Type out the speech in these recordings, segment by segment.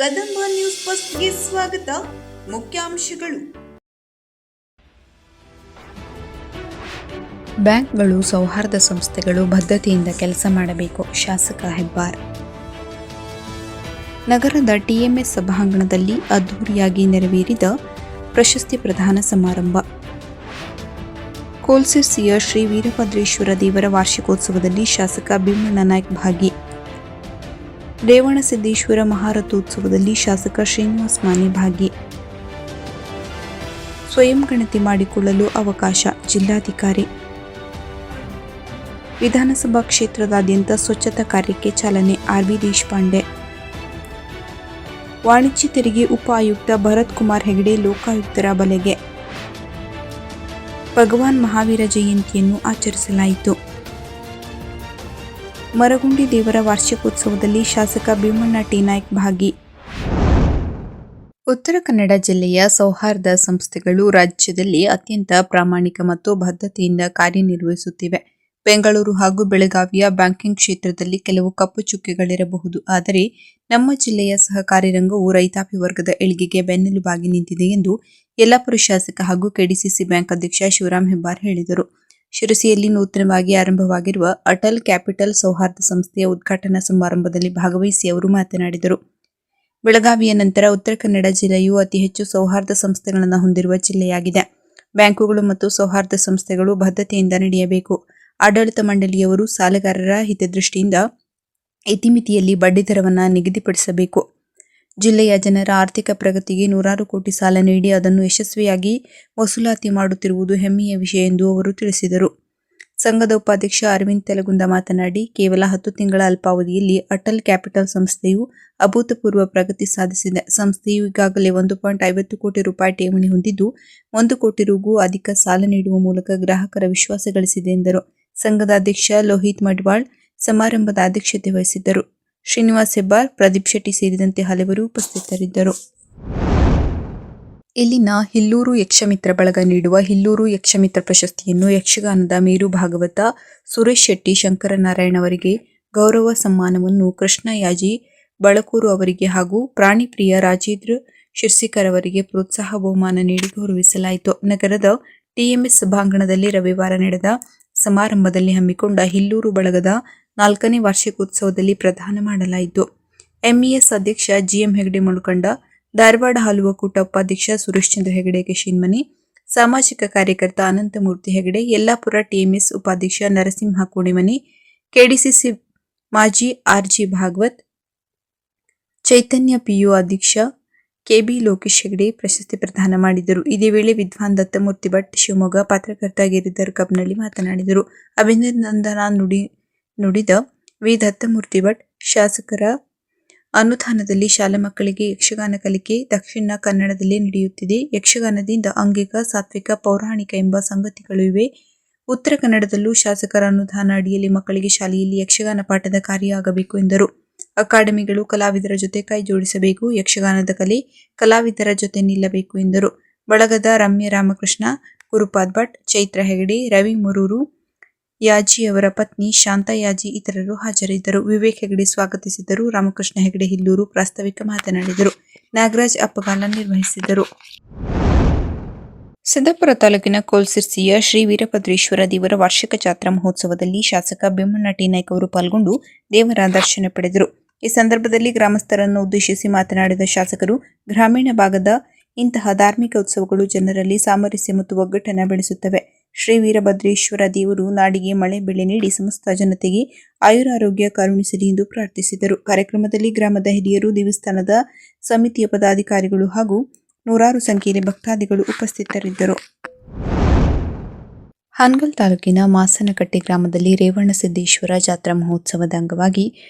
Kadamba news ಫಸ್ಟ್ಗೆ ಸ್ವಾಗತ. ಮುಖ್ಯಾಂಶಗಳು. ಬ್ಯಾಂಕ್ಗಳು ಸೌಹಾರ್ದ ಸಂಸ್ಥೆಗಳು ಬದ್ಧತೆಯಿಂದ ಕೆಲಸ ಮಾಡಬೇಕು. ಶಾಸಕ ಹೆಬ್ಬಾರ್. ನಗರದ ಟಿಎಂಎಸ್ ಸಭಾಂಗಣದಲ್ಲಿ ಅದ್ದೂರಿಯಾಗಿ ನೆರವೇರಿದ ಪ್ರಶಸ್ತಿ ಪ್ರದಾನ ಸಮಾರಂಭ. ಕೋಲ್ಸಿರ್ಸಿಯ ಶ್ರೀ ವೀರಭದ್ರೇಶ್ವರ ದೇವರ ವಾರ್ಷಿಕೋತ್ಸವದಲ್ಲಿ ಶಾಸಕ ಭೀಮಣ್ಣ ನಾಯ್ಕ ಭಾಗಿ. ರೇವಣಸಿದ್ದೇಶ್ವರ ಮಹಾರಥೋತ್ಸವದಲ್ಲಿ ಶಾಸಕ ಶ್ರೀನಿವಾಸ ಮಾನೆ ಭಾಗಿ. ಸ್ವಯಂ ಗಣತಿ ಮಾಡಿಕೊಳ್ಳಲು ಅವಕಾಶ. ಜಿಲ್ಲಾಧಿಕಾರಿ. ವಿಧಾನಸಭಾ ಕ್ಷೇತ್ರದಾದ್ಯಂತ ಸ್ವಚ್ಛತಾ ಕಾರ್ಯಕ್ಕೆ ಚಾಲನೆ. ಆರ್.ವಿ. ದೇಶಪಾಂಡೆ. ವಾಣಿಜ್ಯ ತೆರಿಗೆ ಉಪ ಆಯುಕ್ತ ಭರತ್ ಕುಮಾರ್ ಹೆಗಡೆ ಲೋಕಾಯುಕ್ತರ ಬಲೆಗೆ. ಭಗವಾನ್ ಮಹಾವೀರ ಜಯಂತಿಯನ್ನು ಆಚರಿಸಲಾಯಿತು. ಮರಗುಂಡಿ ದೇವರ ವಾರ್ಷಿಕೋತ್ಸವದಲ್ಲಿ ಶಾಸಕ ಭೀಮಣ್ಣ ಟಿ ನಾಯ್ಕ ಭಾಗಿ. ಉತ್ತರ ಕನ್ನಡ ಜಿಲ್ಲೆಯ ಸೌಹಾರ್ದ ಸಂಸ್ಥೆಗಳು ರಾಜ್ಯದಲ್ಲಿ ಅತ್ಯಂತ ಪ್ರಾಮಾಣಿಕ ಮತ್ತು ಬದ್ಧತೆಯಿಂದ ಕಾರ್ಯನಿರ್ವಹಿಸುತ್ತಿವೆ. ಬೆಂಗಳೂರು ಹಾಗೂ ಬೆಳಗಾವಿಯ ಬ್ಯಾಂಕಿಂಗ್ ಕ್ಷೇತ್ರದಲ್ಲಿ ಕೆಲವು ಕಪ್ಪು ಚುಕ್ಕೆಗಳಿರಬಹುದು. ಆದರೆ ನಮ್ಮ ಜಿಲ್ಲೆಯ ಸಹಕಾರಿ ರಂಗವು ರೈತಾಪಿ ವರ್ಗದ ಏಳಿಗೆಗೆ ಬೆನ್ನೆಲುಬಾಗಿ ನಿಂತಿದೆ ಎಂದು ಯಲ್ಲಾಪುರ ಶಾಸಕ ಹಾಗೂ ಕೆಡಿಸಿಸಿ ಬ್ಯಾಂಕ್ ಅಧ್ಯಕ್ಷ ಶಿವರಾಮ್ ಹೆಬ್ಬಾರ್ ಹೇಳಿದರು. ಶಿರಸಿಯಲ್ಲಿ ನೂತನವಾಗಿ ಆರಂಭವಾಗಿರುವ ಅಟಲ್ ಕ್ಯಾಪಿಟಲ್ ಸೌಹಾರ್ದ ಸಂಸ್ಥೆಯ ಉದ್ಘಾಟನಾ ಸಮಾರಂಭದಲ್ಲಿ ಭಾಗವಹಿಸಿ ಅವರು ಮಾತನಾಡಿದರು. ಬೆಳಗಾವಿಯ ನಂತರ ಉತ್ತರ ಕನ್ನಡ ಜಿಲ್ಲೆಯು ಅತಿ ಹೆಚ್ಚು ಸೌಹಾರ್ದ ಸಂಸ್ಥೆಗಳನ್ನು ಹೊಂದಿರುವ ಜಿಲ್ಲೆಯಾಗಿದೆ. ಬ್ಯಾಂಕುಗಳು ಮತ್ತು ಸೌಹಾರ್ದ ಸಂಸ್ಥೆಗಳು ಬದ್ಧತೆಯಿಂದ ನಡೆಯಬೇಕು. ಆಡಳಿತ ಮಂಡಳಿಯವರು ಸಾಲಗಾರರ ಹಿತದೃಷ್ಟಿಯಿಂದ ಇತಿಮಿತಿಯಲ್ಲಿ ಬಡ್ಡಿದರವನ್ನು ನಿಗದಿಪಡಿಸಬೇಕು. ಜಿಲ್ಲೆಯ ಜನರ ಆರ್ಥಿಕ ಪ್ರಗತಿಗೆ ನೂರಾರು ಕೋಟಿ ಸಾಲ ನೀಡಿ ಅದನ್ನು ಯಶಸ್ವಿಯಾಗಿ ವಸೂಲಾತಿ ಮಾಡುತ್ತಿರುವುದು ಹೆಮ್ಮೆಯ ವಿಷಯ ಎಂದು ಅವರು ತಿಳಿಸಿದರು. ಸಂಘದ ಉಪಾಧ್ಯಕ್ಷ ಅರವಿಂದ್ ತೆಲಗುಂದ ಮಾತನಾಡಿ, ಕೇವಲ 10 ತಿಂಗಳ ಅಲ್ಪಾವಧಿಯಲ್ಲಿ ಅಟಲ್ ಕ್ಯಾಪಿಟಲ್ ಸಂಸ್ಥೆಯು ಅಭೂತಪೂರ್ವ ಪ್ರಗತಿ ಸಾಧಿಸಿದೆ. ಸಂಸ್ಥೆಯು ಈಗಾಗಲೇ 1.50 ಕೋಟಿ ರೂಪಾಯಿ ಠೇವಣಿ ಹೊಂದಿದ್ದು 1 ಕೋಟಿ ರೂ.ಗೂ ಅಧಿಕ ಸಾಲ ನೀಡುವ ಮೂಲಕ ಗ್ರಾಹಕರ ವಿಶ್ವಾಸ ಗಳಿಸಿದೆ ಎಂದರು. ಸಂಘದ ಅಧ್ಯಕ್ಷ ಲೋಹಿತ್ ಮಡ್ವಾಳ್ ಸಮಾರಂಭದ ಅಧ್ಯಕ್ಷತೆ ವಹಿಸಿದ್ದರು. ಶ್ರೀನಿವಾಸ್ ಹೆಬ್ಬಾರ್, ಪ್ರದೀಪ್ ಶೆಟ್ಟಿ ಸೇರಿದಂತೆ ಹಲವರು ಉಪಸ್ಥಿತರಿದ್ದರು. ಇಲ್ಲಿನ ಹಿಲ್ಲೂರು ಯಕ್ಷಮಿತ್ರ ಬಳಗ ನೀಡುವ ಹಿಲ್ಲೂರು ಯಕ್ಷಮಿತ್ರ ಪ್ರಶಸ್ತಿಯನ್ನು ಯಕ್ಷಗಾನದ ಮೇರು ಭಾಗವತ ಸುರೇಶ್ ಶೆಟ್ಟಿ ಶಂಕರನಾರಾಯಣ ಅವರಿಗೆ, ಗೌರವ ಸಮ್ಮಾನವನ್ನು ಕೃಷ್ಣ ಯಾಜಿ ಬಳಕೂರು ಅವರಿಗೆ ಹಾಗೂ ಪ್ರಾಣಿಪ್ರಿಯ ರಾಜೇಂದ್ರ ಶಿರ್ಸಿಕರ್ ಅವರಿಗೆ ಪ್ರೋತ್ಸಾಹ ಬಹುಮಾನ ನೀಡಿ ಗೌರವಿಸಲಾಯಿತು. ನಗರದ ಟಿಎಂಎಸ್ ಸಭಾಂಗಣದಲ್ಲಿ ರವಿವಾರ ನಡೆದ ಸಮಾರಂಭದಲ್ಲಿ ಹಮ್ಮಿಕೊಂಡ ಹಿಲ್ಲೂರು ಬಳಗದ 4ನೇ ವಾರ್ಷಿಕೋತ್ಸವದಲ್ಲಿ ಪ್ರದಾನ ಮಾಡಲಾಯಿತು. ಎಂಇಎಸ್ ಅಧ್ಯಕ್ಷ ಜಿಎಂ ಹೆಗಡೆ ಮುಳುಕಂಡ, ಧಾರವಾಡ ಹಾಲು ಒಕ್ಕೂಟ ಉಪಾಧ್ಯಕ್ಷ ಸುರೇಶ್ ಚಂದ್ರ ಹೆಗಡೆ ಕೆಶಿನ್ಮನಿ, ಸಾಮಾಜಿಕ ಕಾರ್ಯಕರ್ತ ಅನಂತಮೂರ್ತಿ ಹೆಗಡೆ, ಯಲ್ಲಾಪುರ ಟಿಎಂಎಸ್ ಉಪಾಧ್ಯಕ್ಷ ನರಸಿಂಹ ಕೋಣಿಮನಿ, ಕೆಡಿಸಿಸಿ ಮಾಜಿ ಆರ್.ಜಿ. ಭಾಗವತ್, ಚೈತನ್ಯ ಪಿಯು ಅಧ್ಯಕ್ಷ ಕೆಬಿ ಲೋಕೇಶ್ ಹೆಗಡೆ ಪ್ರಶಸ್ತಿ ಪ್ರದಾನ ಮಾಡಿದರು. ಇದೇ ವೇಳೆ ವಿದ್ವಾನ್ ದತ್ತಮೂರ್ತಿ ಭಟ್ ಶಿವಮೊಗ್ಗ, ಪತ್ರಕರ್ತ ಗಿರಿಧರ್ ಕಬ್ನಳ್ಳಿ ಮಾತನಾಡಿದರು. ಅಭಿನಂದನಾ ನುಡಿದ ವಿ. ದತ್ತಮೂರ್ತಿ ಭಟ್, ಶಾಸಕರ ಅನುದಾನದಲ್ಲಿ ಶಾಲಾ ಮಕ್ಕಳಿಗೆ ಯಕ್ಷಗಾನ ಕಲಿಕೆ ದಕ್ಷಿಣ ಕನ್ನಡದಲ್ಲೇ ನಡೆಯುತ್ತಿದೆ. ಯಕ್ಷಗಾನದಿಂದ ಅಂಗಿಕ, ಸಾತ್ವಿಕ, ಪೌರಾಣಿಕ ಎಂಬ ಸಂಗತಿಗಳು ಇವೆ. ಉತ್ತರ ಕನ್ನಡದಲ್ಲೂ ಶಾಸಕರ ಅನುದಾನ ಅಡಿಯಲ್ಲಿ ಮಕ್ಕಳಿಗೆ ಶಾಲೆಯಲ್ಲಿ ಯಕ್ಷಗಾನ ಪಾಠದ ಕಾರ್ಯ ಆಗಬೇಕು ಎಂದರು. ಅಕಾಡೆಮಿಗಳು ಕಲಾವಿದರ ಜೊತೆ ಕೈ ಜೋಡಿಸಬೇಕು. ಯಕ್ಷಗಾನದ ಕಲೆ ಕಲಾವಿದರ ಜೊತೆ ನಿಲ್ಲಬೇಕು ಎಂದರು. ಬಳಗದ ರಮ್ಯ ರಾಮಕೃಷ್ಣ, ಗುರುಪಾದ್ ಭಟ್, ಚೈತ್ರ ಹೆಗಡೆ, ರವಿ ಮುರೂರು ಯಾಜಿ ಅವರ ಪತ್ನಿ ಶಾಂತಾ ಯಾಜಿ ಇತರರು ಹಾಜರಿದ್ದರು. ವಿವೇಕ್ ಹೆಗಡೆ ಸ್ವಾಗತಿಸಿದರು. ರಾಮಕೃಷ್ಣ ಹೆಗಡೆ ಹಿಲ್ಲೂರು ಪ್ರಾಸ್ತಾವಿಕ ಮಾತನಾಡಿದರು. ನಾಗರಾಜ್ ಅಪ್ಪಗಾಲ ನಿರ್ವಹಿಸಿದರು. ಸಿದ್ದಾಪುರ ತಾಲೂಕಿನ ಕೋಲ್ಸಿರ್ಸಿಯ ಶ್ರೀ ವೀರಭದ್ರೇಶ್ವರ ದೇವರ ವಾರ್ಷಿಕ ಜಾತ್ರಾ ಮಹೋತ್ಸವದಲ್ಲಿ ಶಾಸಕ ಭೀಮಣ್ಣ ಟಿ ನಾಯ್ಕ ಅವರು ಪಾಲ್ಗೊಂಡು ದೇವರ ದರ್ಶನ ಪಡೆದರು. ಈ ಸಂದರ್ಭದಲ್ಲಿ ಗ್ರಾಮಸ್ಥರನ್ನು ಉದ್ದೇಶಿಸಿ ಮಾತನಾಡಿದ ಶಾಸಕರು, ಗ್ರಾಮೀಣ ಭಾಗದ ಇಂತಹ ಧಾರ್ಮಿಕ ಉತ್ಸವಗಳು ಜನರಲ್ಲಿ ಸಾಮರಸ್ಯ ಮತ್ತು ಒಗ್ಗಟ್ಟನ್ನು ಬೆಳೆಸುತ್ತವೆ. ಶ್ರೀ ವೀರಭದ್ರೇಶ್ವರ ದೇವರು ನಾಡಿಗೆ ಮಳೆ ಬೆಳೆ ನೀಡಿ ಸಮಸ್ತ ಜನತೆಗೆ ಆಯುರಾರೋಗ್ಯ ಕರುಣಿಸಲಿ ಎಂದು ಪ್ರಾರ್ಥಿಸಿದರು. ಕಾರ್ಯಕ್ರಮದಲ್ಲಿ ಗ್ರಾಮದ ಹಿರಿಯರು, ದೇವಸ್ಥಾನದ ಸಮಿತಿಯ ಪದಾಧಿಕಾರಿಗಳು ಹಾಗೂ ನೂರಾರು ಸಂಖ್ಯೆಯಲ್ಲಿ ಭಕ್ತಾದಿಗಳು ಉಪಸ್ಥಿತರಿದ್ದರು. ಹಾನಗಲ್ ತಾಲೂಕಿನ ಮಾಸನಕಟ್ಟೆ ಗ್ರಾಮದಲ್ಲಿ ರೇವಣಸಿದ್ದೇಶ್ವರ ಜಾತ್ರಾ ಮಹೋತ್ಸವದ ಅಂಗವಾಗಿ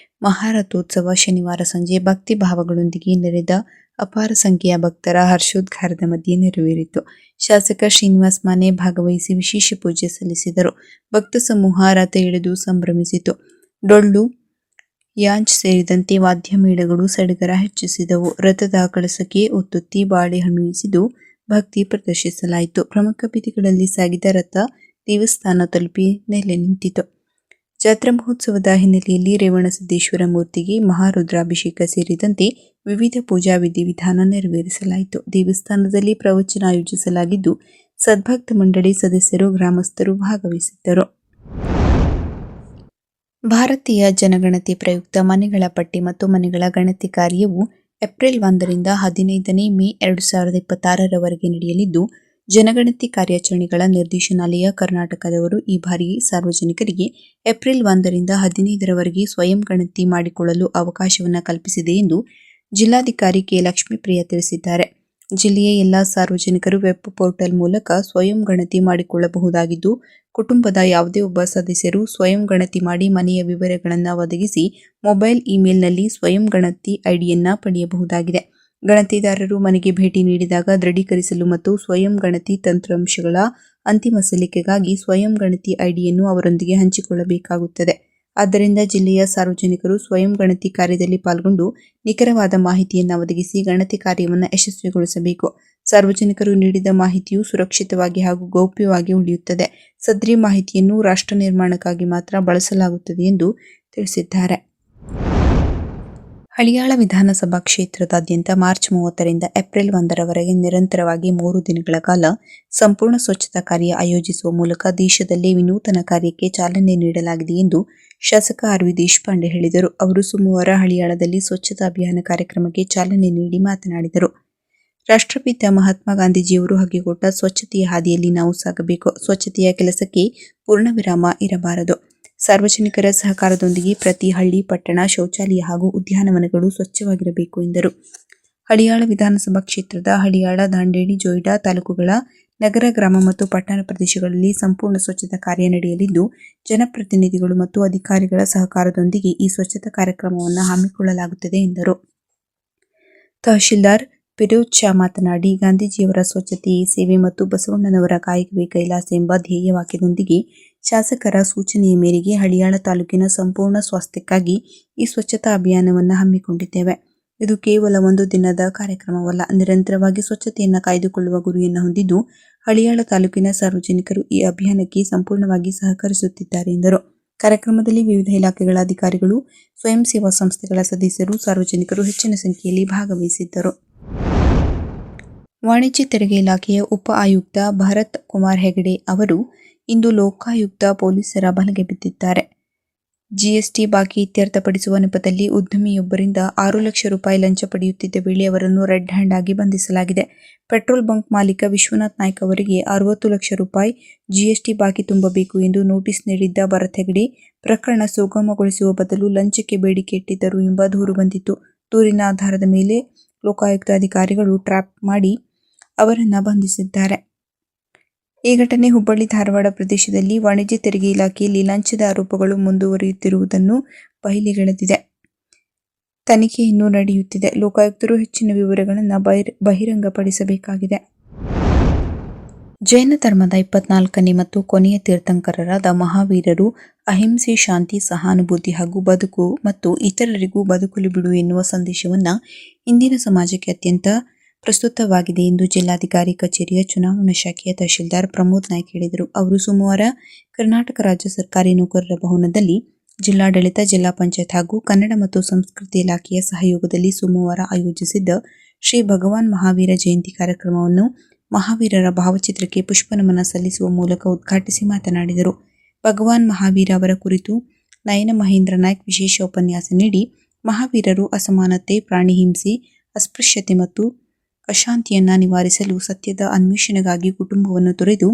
ಮಹಾರಥೋತ್ಸವ ಶನಿವಾರ ಸಂಜೆ ಭಕ್ತಿ ಭಾವಗಳೊಂದಿಗೆ ನೆರೆದ ಅಪಾರ ಸಂಖ್ಯೆಯ ಭಕ್ತರ ಹರ್ಷೋದ್ಗಾರದ ಮಧ್ಯೆ ನೆರವೇರಿತು. ಶಾಸಕ ಶ್ರೀನಿವಾಸ ಮಾನೆ ಭಾಗವಹಿಸಿ ವಿಶೇಷ ಪೂಜೆ ಸಲ್ಲಿಸಿದರು. ಭಕ್ತ ಸಮೂಹ ರಥ ಎಳೆದು ಸಂಭ್ರಮಿಸಿತು. ಡೊಳ್ಳು, ಯಾಜ್ ಸೇರಿದಂತೆ ವಾದ್ಯ ಮೇಳಗಳು ಸಡಗರ ಹೆಚ್ಚಿಸಿದವು. ರಥದ ಕಳಸಕ್ಕೆ ಒತ್ತೊತ್ತಿ ಬಾಳೆಹಣ್ಣು ಎಸೆದು ಭಕ್ತಿ ಪ್ರದರ್ಶಿಸಲಾಯಿತು. ಪ್ರಮುಖ ಬೀದಿಗಳಲ್ಲಿ ಸಾಗಿದ ರಥ ದೇವಸ್ಥಾನ ತಲುಪಿ ನೆಲೆ ನಿಂತಿತು. ಜಾತ್ರಾ ಮಹೋತ್ಸವದ ಹಿನ್ನೆಲೆಯಲ್ಲಿ ರೇವಣಸಿದ್ದೇಶ್ವರ ಮೂರ್ತಿಗೆ ಮಹಾರುದ್ರಾಭಿಷೇಕ ಸೇರಿದಂತೆ ವಿವಿಧ ಪೂಜಾ ವಿಧಿವಿಧಾನ ನೆರವೇರಿಸಲಾಯಿತು. ದೇವಸ್ಥಾನದಲ್ಲಿ ಪ್ರವಚನ ಆಯೋಜಿಸಲಾಗಿದ್ದು, ಸದ್ಭಕ್ತ ಮಂಡಳಿ ಸದಸ್ಯರು, ಗ್ರಾಮಸ್ಥರು ಭಾಗವಹಿಸಿದ್ದರು. ಭಾರತೀಯ ಜನಗಣತಿ ಪ್ರಯುಕ್ತ ಮನೆಗಳ ಪಟ್ಟಿ ಮತ್ತು ಮನೆಗಳ ಗಣತಿ ಕಾರ್ಯವು ಏಪ್ರಿಲ್ 1ರಿಂದ 15ನೇ ಮೇ 2026ರವರೆಗೆ ನಡೆಯಲಿದ್ದು, ಜನಗಣತಿ ಕಾರ್ಯಾಚರಣೆಗಳ ನಿರ್ದೇಶನಾಲಯ ಕರ್ನಾಟಕದವರು ಈ ಬಾರಿ ಸಾರ್ವಜನಿಕರಿಗೆ ಏಪ್ರಿಲ್ 1ರಿಂದ 15ರವರೆಗೆ ಸ್ವಯಂ ಗಣತಿ ಮಾಡಿಕೊಳ್ಳಲು ಅವಕಾಶವನ್ನು ಕಲ್ಪಿಸಿದೆ ಎಂದು ಜಿಲ್ಲಾಧಿಕಾರಿ ಕೆ. ಲಕ್ಷ್ಮೀಪ್ರಿಯ ತಿಳಿಸಿದ್ದಾರೆ. ಜಿಲ್ಲೆಯ ಎಲ್ಲಾ ಸಾರ್ವಜನಿಕರು ವೆಬ್ ಪೋರ್ಟಲ್ ಮೂಲಕ ಸ್ವಯಂ ಗಣತಿ ಮಾಡಿಕೊಳ್ಳಬಹುದಾಗಿದ್ದು, ಕುಟುಂಬದ ಯಾವುದೇ ಒಬ್ಬ ಸದಸ್ಯರು ಸ್ವಯಂ ಗಣತಿ ಮಾಡಿ ಮನೆಯ ವಿವರಗಳನ್ನು ಒದಗಿಸಿ ಮೊಬೈಲ್, ಇಮೇಲ್ನಲ್ಲಿ ಸ್ವಯಂ ಗಣತಿ ಐಡಿಯನ್ನು ಪಡೆಯಬಹುದಾಗಿದೆ. ಗಣತಿದಾರರು ಮನೆಗೆ ಭೇಟಿ ನೀಡಿದಾಗ ದೃಢೀಕರಿಸಲು ಮತ್ತು ಸ್ವಯಂ ಗಣತಿ ತಂತ್ರಾಂಶಗಳ ಅಂತಿಮ ಸಲ್ಲಿಕೆಗಾಗಿ ಸ್ವಯಂ ಗಣತಿ ಐಡಿಯನ್ನು ಅವರೊಂದಿಗೆ ಹಂಚಿಕೊಳ್ಳಬೇಕಾಗುತ್ತದೆ. ಆದ್ದರಿಂದ ಜಿಲ್ಲೆಯ ಸಾರ್ವಜನಿಕರು ಸ್ವಯಂ ಗಣತಿ ಕಾರ್ಯದಲ್ಲಿ ಪಾಲ್ಗೊಂಡು ನಿಖರವಾದ ಮಾಹಿತಿಯನ್ನು ಒದಗಿಸಿ ಗಣತಿ ಕಾರ್ಯವನ್ನು ಯಶಸ್ವಿಗೊಳಿಸಬೇಕು. ಸಾರ್ವಜನಿಕರು ನೀಡಿದ ಮಾಹಿತಿಯು ಸುರಕ್ಷಿತವಾಗಿ ಹಾಗೂ ಗೌಪ್ಯವಾಗಿ ಉಳಿಯುತ್ತದೆ. ಸದರಿ ಮಾಹಿತಿಯನ್ನು ರಾಷ್ಟ್ರ ನಿರ್ಮಾಣಕ್ಕಾಗಿ ಮಾತ್ರ ಬಳಸಲಾಗುತ್ತದೆ ಎಂದು ತಿಳಿಸಿದ್ದಾರೆ. ಹಳಿಯಾಳ ವಿಧಾನಸಭಾ ಕ್ಷೇತ್ರದಾದ್ಯಂತ ಮಾರ್ಚ್ 30ರಿಂದ ಏಪ್ರಿಲ್ 1ರವರೆಗೆ ನಿರಂತರವಾಗಿ 3 ದಿನಗಳ ಕಾಲ ಸಂಪೂರ್ಣ ಸ್ವಚ್ಛತಾ ಕಾರ್ಯ ಆಯೋಜಿಸುವ ಮೂಲಕ ದೇಶದಲ್ಲೇ ವಿನೂತನ ಕಾರ್ಯಕ್ಕೆ ಚಾಲನೆ ನೀಡಲಾಗಿದೆ ಎಂದು ಶಾಸಕ ಆರ್. ವಿ. ದೇಶಪಾಂಡೆ ಹೇಳಿದರು. ಅವರು ಸೋಮವಾರ ಹಳಿಯಾಳದಲ್ಲಿ ಸ್ವಚ್ಛತಾ ಅಭಿಯಾನ ಕಾರ್ಯಕ್ರಮಕ್ಕೆ ಚಾಲನೆ ನೀಡಿ ಮಾತನಾಡಿದರು. ರಾಷ್ಟ್ರಪಿತ ಮಹಾತ್ಮ ಗಾಂಧೀಜಿಯವರು ಹಾಕಿಕೊಟ್ಟ ಸ್ವಚ್ಛತೆಯ ಹಾದಿಯಲ್ಲಿ ನಾವು ಸಾಗಬೇಕು. ಸ್ವಚ್ಛತೆಯ ಕೆಲಸಕ್ಕೆ ಪೂರ್ಣವಿರಾಮ ಇರಬಾರದು. ಸಾರ್ವಜನಿಕರ ಸಹಕಾರದೊಂದಿಗೆ ಪ್ರತಿ ಹಳ್ಳಿ, ಪಟ್ಟಣ, ಶೌಚಾಲಯ ಹಾಗೂ ಉದ್ಯಾನವನಗಳು ಸ್ವಚ್ಛವಾಗಿರಬೇಕು ಎಂದರು. ಹಳಿಯಾಳ ವಿಧಾನಸಭಾ ಕ್ಷೇತ್ರದ ಹಳಿಯಾಳ, ದಾಂಡೇಲಿ, ಜೊಯ್ಡಾ ತಾಲೂಕುಗಳ ನಗರ, ಗ್ರಾಮ ಮತ್ತು ಪಟ್ಟಣ ಪ್ರದೇಶಗಳಲ್ಲಿ ಸಂಪೂರ್ಣ ಸ್ವಚ್ಛತಾ ಕಾರ್ಯ ನಡೆಯಲಿದ್ದು, ಜನಪ್ರತಿನಿಧಿಗಳು ಮತ್ತು ಅಧಿಕಾರಿಗಳ ಸಹಕಾರದೊಂದಿಗೆ ಈ ಸ್ವಚ್ಛತಾ ಕಾರ್ಯಕ್ರಮವನ್ನು ಹಮ್ಮಿಕೊಳ್ಳಲಾಗುತ್ತದೆ ಎಂದರು. ತಹಶೀಲ್ದಾರ್ ಫಿರೋಜ್ ಶಾ ಮಾತನಾಡಿ, ಗಾಂಧೀಜಿಯವರ ಸ್ವಚ್ಛತೆಯೇ ಸೇವೆ ಮತ್ತು ಬಸವಣ್ಣನವರ ಕಾಯಕವೇ ಕೈಲಾಸ ಎಂಬ ಧ್ಯೇಯವಾಕ್ಯದೊಂದಿಗೆ ಶಾಸಕರ ಸೂಚನೆಯ ಮೇರೆಗೆ ಹಳಿಯಾಳ ತಾಲೂಕಿನ ಸಂಪೂರ್ಣ ಸ್ವಾಸ್ಥ್ಯಕ್ಕಾಗಿ ಈ ಸ್ವಚ್ಛತಾ ಅಭಿಯಾನವನ್ನು ಹಮ್ಮಿಕೊಂಡಿದ್ದೇವೆ. ಇದು ಕೇವಲ ಒಂದು ದಿನದ ಕಾರ್ಯಕ್ರಮವಲ್ಲ, ನಿರಂತರವಾಗಿ ಸ್ವಚ್ಛತೆಯನ್ನು ಕಾಯ್ದುಕೊಳ್ಳುವ ಗುರಿಯನ್ನು ಹೊಂದಿದ್ದು, ಹಳಿಯಾಳ ತಾಲೂಕಿನ ಸಾರ್ವಜನಿಕರು ಈ ಅಭಿಯಾನಕ್ಕೆ ಸಂಪೂರ್ಣವಾಗಿ ಸಹಕರಿಸುತ್ತಿದ್ದಾರೆ ಎಂದರು. ಕಾರ್ಯಕ್ರಮದಲ್ಲಿ ವಿವಿಧ ಇಲಾಖೆಗಳ ಅಧಿಕಾರಿಗಳು, ಸ್ವಯಂ ಸೇವಾ ಸಂಸ್ಥೆಗಳ ಸದಸ್ಯರು, ಸಾರ್ವಜನಿಕರು ಹೆಚ್ಚಿನ ಸಂಖ್ಯೆಯಲ್ಲಿ ಭಾಗವಹಿಸಿದ್ದರು. ವಾಣಿಜ್ಯ ತೆರಿಗೆ ಇಲಾಖೆಯ ಉಪ ಆಯುಕ್ತ ಭರತ್ ಕುಮಾರ್ ಹೆಗಡೆ ಅವರು ಇಂದು ಲೋಕಾಯುಕ್ತ ಪೊಲೀಸರ ಬಲೆಗೆ ಬಿದ್ದಿದ್ದಾರೆ. ಜಿಎಸ್ಟಿ ಬಾಕಿ ಇತ್ಯರ್ಥಪಡಿಸುವ ನೆಪದಲ್ಲಿ ಉದ್ಯಮಿಯೊಬ್ಬರಿಂದ 6 ಲಕ್ಷ ರೂಪಾಯಿ ಲಂಚ ಪಡೆಯುತ್ತಿದ್ದ ವೇಳೆ ಅವರನ್ನು ರೆಡ್ ಹ್ಯಾಂಡ್ ಆಗಿ ಬಂಧಿಸಲಾಗಿದೆ. ಪೆಟ್ರೋಲ್ ಬಂಕ್ ಮಾಲೀಕ ವಿಶ್ವನಾಥ್ ನಾಯ್ಕ್ ಅವರಿಗೆ 60 ಲಕ್ಷ ರೂಪಾಯಿ ಜಿಎಸ್ಟಿ ಬಾಕಿ ತುಂಬಬೇಕು ಎಂದು ನೋಟಿಸ್ ನೀಡಿದ್ದ ಭರತ್ ಹೆಗಡೆ ಪ್ರಕರಣ ಸುಗಮಗೊಳಿಸುವ ಬದಲು ಲಂಚಕ್ಕೆ ಬೇಡಿಕೆ ಇಟ್ಟಿದ್ದರು ಎಂಬ ದೂರು ಬಂದಿತ್ತು. ದೂರಿನ ಆಧಾರದ ಮೇಲೆ ಲೋಕಾಯುಕ್ತ ಅಧಿಕಾರಿಗಳು ಟ್ರ್ಯಾಪ್ ಮಾಡಿ ಅವರನ್ನು ಬಂಧಿಸಿದ್ದಾರೆ. ಈ ಘಟನೆ ಹುಬ್ಬಳ್ಳಿ, ಧಾರವಾಡ ಪ್ರದೇಶದಲ್ಲಿ ವಾಣಿಜ್ಯ ತೆರಿಗೆ ಇಲಾಖೆಯಲ್ಲಿ ಲಂಚದ ಆರೋಪಗಳು ಮುಂದುವರಿಯುತ್ತಿರುವುದನ್ನು ಬಯಲಿಗೆಳೆದಿದೆ. ತನಿಖೆ ಇನ್ನೂ ನಡೆಯುತ್ತಿದೆ. ಲೋಕಾಯುಕ್ತರು ಹೆಚ್ಚಿನ ವಿವರಗಳನ್ನು ಬಹಿರಂಗಪಡಿಸಬೇಕಾಗಿದೆ. ಜೈನ ಧರ್ಮದ 24ನೇ ಮತ್ತು ಕೊನೆಯ ತೀರ್ಥಂಕರರಾದ ಮಹಾವೀರರು ಅಹಿಂಸೆ, ಶಾಂತಿ, ಸಹಾನುಭೂತಿ ಹಾಗೂ ಬದುಕು ಮತ್ತು ಇತರರಿಗೂ ಬದುಕಲು ಬಿಡು ಎನ್ನುವ ಸಂದೇಶವನ್ನು ಇಂದಿನ ಸಮಾಜಕ್ಕೆ ಅತ್ಯಂತ ಪ್ರಸ್ತುತವಾಗಿದೆ ಎಂದು ಜಿಲ್ಲಾಧಿಕಾರಿ ಕಚೇರಿಯ ಚುನಾವಣಾ ಶಾಖೆಯ ತಹಶೀಲ್ದಾರ್ ಪ್ರಮೋದ್ ನಾಯ್ಕ್ ಹೇಳಿದರು. ಅವರು ಸೋಮವಾರ ಕರ್ನಾಟಕ ರಾಜ್ಯ ಸರ್ಕಾರಿ ನೌಕರರ ಭವನದಲ್ಲಿ ಜಿಲ್ಲಾಡಳಿತ, ಜಿಲ್ಲಾ ಪಂಚಾಯತ್ ಹಾಗೂ ಕನ್ನಡ ಮತ್ತು ಸಂಸ್ಕೃತಿ ಇಲಾಖೆಯ ಸಹಯೋಗದಲ್ಲಿ ಸೋಮವಾರ ಆಯೋಜಿಸಿದ್ದ ಶ್ರೀ ಭಗವಾನ್ ಮಹಾವೀರ ಜಯಂತಿ ಕಾರ್ಯಕ್ರಮವನ್ನು ಮಹಾವೀರರ ಭಾವಚಿತ್ರಕ್ಕೆ ಪುಷ್ಪನಮನ ಸಲ್ಲಿಸುವ ಮೂಲಕ ಉದ್ಘಾಟಿಸಿ ಮಾತನಾಡಿದರು. ಭಗವಾನ್ ಮಹಾವೀರ ಅವರ ಕುರಿತು ನಯನ ಮಹೇಂದ್ರ ನಾಯ್ಕ್ ವಿಶೇಷ ಉಪನ್ಯಾಸ ನೀಡಿ, ಮಹಾವೀರರು ಅಸಮಾನತೆ, ಪ್ರಾಣಿ ಹಿಂಸೆ, ಅಸ್ಪೃಶ್ಯತೆ ಮತ್ತು ಅಶಾಂತಿಯನ್ನು ನಿವಾರಿಸಲು ಸತ್ಯದ ಅನ್ವೇಷಣೆಗಾಗಿ ಕುಟುಂಬವನ್ನು ತೊರೆದು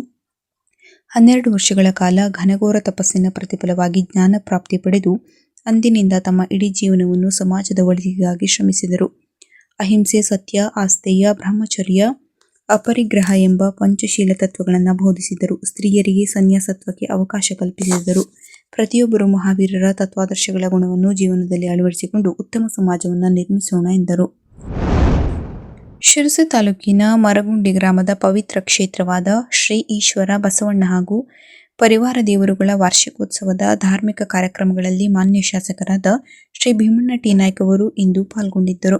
12 ವರ್ಷಗಳ ಕಾಲ ಘನಘೋರ ತಪಸ್ಸಿನ ಪ್ರತಿಫಲವಾಗಿ ಜ್ಞಾನ ಪ್ರಾಪ್ತಿ ಪಡೆದು ಅಂದಿನಿಂದ ತಮ್ಮ ಇಡೀ ಜೀವನವನ್ನು ಸಮಾಜದ ಒಳಿತಿಗಾಗಿ ಶ್ರಮಿಸಿದರು. ಅಹಿಂಸೆ, ಸತ್ಯ, ಆಸ್ತೇಯ, ಬ್ರಹ್ಮಚರ್ಯ, ಅಪರಿಗ್ರಹ ಎಂಬ ಪಂಚಶೀಲ ತತ್ವಗಳನ್ನು ಬೋಧಿಸಿದರು. ಸ್ತ್ರೀಯರಿಗೆ ಸನ್ಯಾಸತ್ವಕ್ಕೆ ಅವಕಾಶ ಕಲ್ಪಿಸಿದರು. ಪ್ರತಿಯೊಬ್ಬರು ಮಹಾವೀರರ ತತ್ವಾದರ್ಶಗಳ ಗುಣವನ್ನು ಜೀವನದಲ್ಲಿ ಅಳವಡಿಸಿಕೊಂಡು ಉತ್ತಮ ಸಮಾಜವನ್ನು ನಿರ್ಮಿಸೋಣ ಎಂದರು. ಶಿರಸಿ ತಾಲೂಕಿನ ಮರಗುಂಡಿ ಗ್ರಾಮದ ಪವಿತ್ರ ಕ್ಷೇತ್ರವಾದ ಶ್ರೀ ಈಶ್ವರ ಬಸವಣ್ಣ ಹಾಗೂ ಪರಿವಾರ ದೇವರುಗಳ ವಾರ್ಷಿಕೋತ್ಸವದ ಧಾರ್ಮಿಕ ಕಾರ್ಯಕ್ರಮಗಳಲ್ಲಿ ಮಾನ್ಯ ಶಾಸಕರಾದ ಶ್ರೀ ಭೀಮಣ್ಣ ಟಿ. ನಾಯ್ಕ್ ಅವರು ಇಂದು ಪಾಲ್ಗೊಂಡಿದ್ದರು.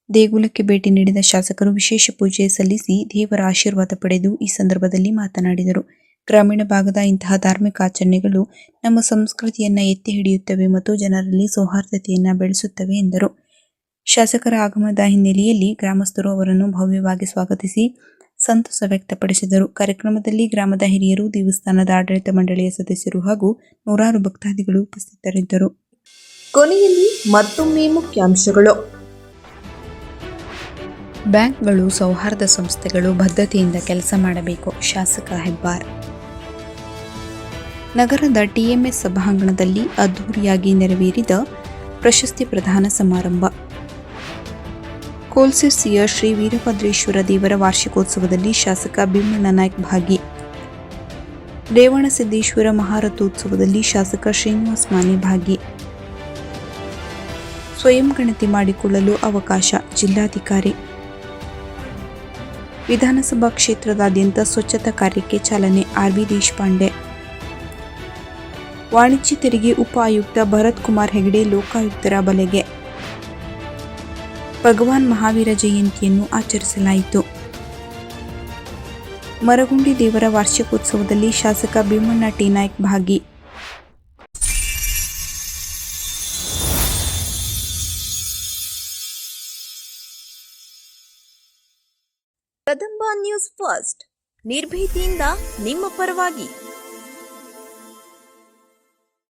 ದೇಗುಲಕ್ಕೆ ಭೇಟಿ ನೀಡಿದ ಶಾಸಕರು ವಿಶೇಷ ಪೂಜೆ ಸಲ್ಲಿಸಿ ದೇವರ ಆಶೀರ್ವಾದ ಪಡೆದು ಈ ಸಂದರ್ಭದಲ್ಲಿ ಮಾತನಾಡಿದರು. ಗ್ರಾಮೀಣ ಭಾಗದ ಇಂತಹ ಧಾರ್ಮಿಕ ಆಚರಣೆಗಳು ನಮ್ಮ ಸಂಸ್ಕೃತಿಯನ್ನು ಎತ್ತಿ ಹಿಡಿಯುತ್ತವೆ ಮತ್ತು ಜನರಲ್ಲಿ ಸೌಹಾರ್ದತೆಯನ್ನು ಬೆಳೆಸುತ್ತವೆ ಎಂದರು. ಶಾಸಕರ ಆಗಮನದ ಹಿನ್ನೆಲೆಯಲ್ಲಿ ಗ್ರಾಮಸ್ಥರು ಅವರನ್ನು ಭವ್ಯವಾಗಿ ಸ್ವಾಗತಿಸಿ ಸಂತಸ ವ್ಯಕ್ತಪಡಿಸಿದರು. ಕಾರ್ಯಕ್ರಮದಲ್ಲಿ ಗ್ರಾಮದ ಹಿರಿಯರು, ದೇವಸ್ಥಾನದ ಆಡಳಿತ ಮಂಡಳಿಯ ಸದಸ್ಯರು ಹಾಗೂ ನೂರಾರು ಭಕ್ತಾದಿಗಳು ಉಪಸ್ಥಿತರಿದ್ದರು. ಕೊನೆಯಲ್ಲಿ ಮತ್ತೊಮ್ಮೆ ಮುಖ್ಯಾಂಶಗಳು. ಬ್ಯಾಂಕ್ಗಳು, ಸೌಹಾರ್ದ ಸಂಸ್ಥೆಗಳು ಬದ್ಧತೆಯಿಂದ ಕೆಲಸ ಮಾಡಬೇಕು. ಶಾಸಕ ಹೆಬ್ಬಾರ್. ನಗರದ ಟಿಎಂಎಸ್ ಸಭಾಂಗಣದಲ್ಲಿ ಅದ್ದೂರಿಯಾಗಿ ನೆರವೇರಿದ ಪ್ರಶಸ್ತಿ ಪ್ರದಾನ ಸಮಾರಂಭ. ಕೋಲ್ಸಿರ್ಸಿಯ ಶ್ರೀ ವೀರಭದ್ರೇಶ್ವರ ದೇವರ ವಾರ್ಷಿಕೋತ್ಸವದಲ್ಲಿ ಶಾಸಕ ಭೀಮಣ್ಣ ನಾಯ್ಕ ಭಾಗಿ. ರೇವಣಸಿದ್ದೇಶ್ವರ ಮಹಾರಥೋತ್ಸವದಲ್ಲಿ ಶಾಸಕ ಶ್ರೀನಿವಾಸ್ ಮಾನೆ ಭಾಗಿ. ಸ್ವಯಂ ಗಣತಿ ಮಾಡಿಕೊಳ್ಳಲು ಅವಕಾಶ, ಜಿಲ್ಲಾಧಿಕಾರಿ. ವಿಧಾನಸಭಾ ಕ್ಷೇತ್ರದಾದ್ಯಂತ ಸ್ವಚ್ಛತಾ ಕಾರ್ಯಕ್ಕೆ ಚಾಲನೆ, ಆರ್.ವಿ. ದೇಶಪಾಂಡೆ. ವಾಣಿಜ್ಯ ತೆರಿಗೆ ಉಪ ಆಯುಕ್ತ ಭರತ್ ಕುಮಾರ್ ಹೆಗಡೆ ಲೋಕಾಯುಕ್ತರ ಬಲೆಗೆ. ಭಗವಾನ್ ಮಹಾವೀರ ಜಯಂತಿಯನ್ನು ಆಚರಿಸಲಾಯಿತು. ಮರಗುಂಡಿ ದೇವರ ವಾರ್ಷಿಕೋತ್ಸವದಲ್ಲಿ ಶಾಸಕ ಭೀಮಣ್ಣ ಟಿ ನಾಯ್ಕ ಭಾಗಿ. ಕದಂಬ ನ್ಯೂಸ್ ಫಸ್ಟ್, ನಿರ್ಭೀತಿಯಿಂದ ನಿಮ್ಮ ಪರವಾಗಿ.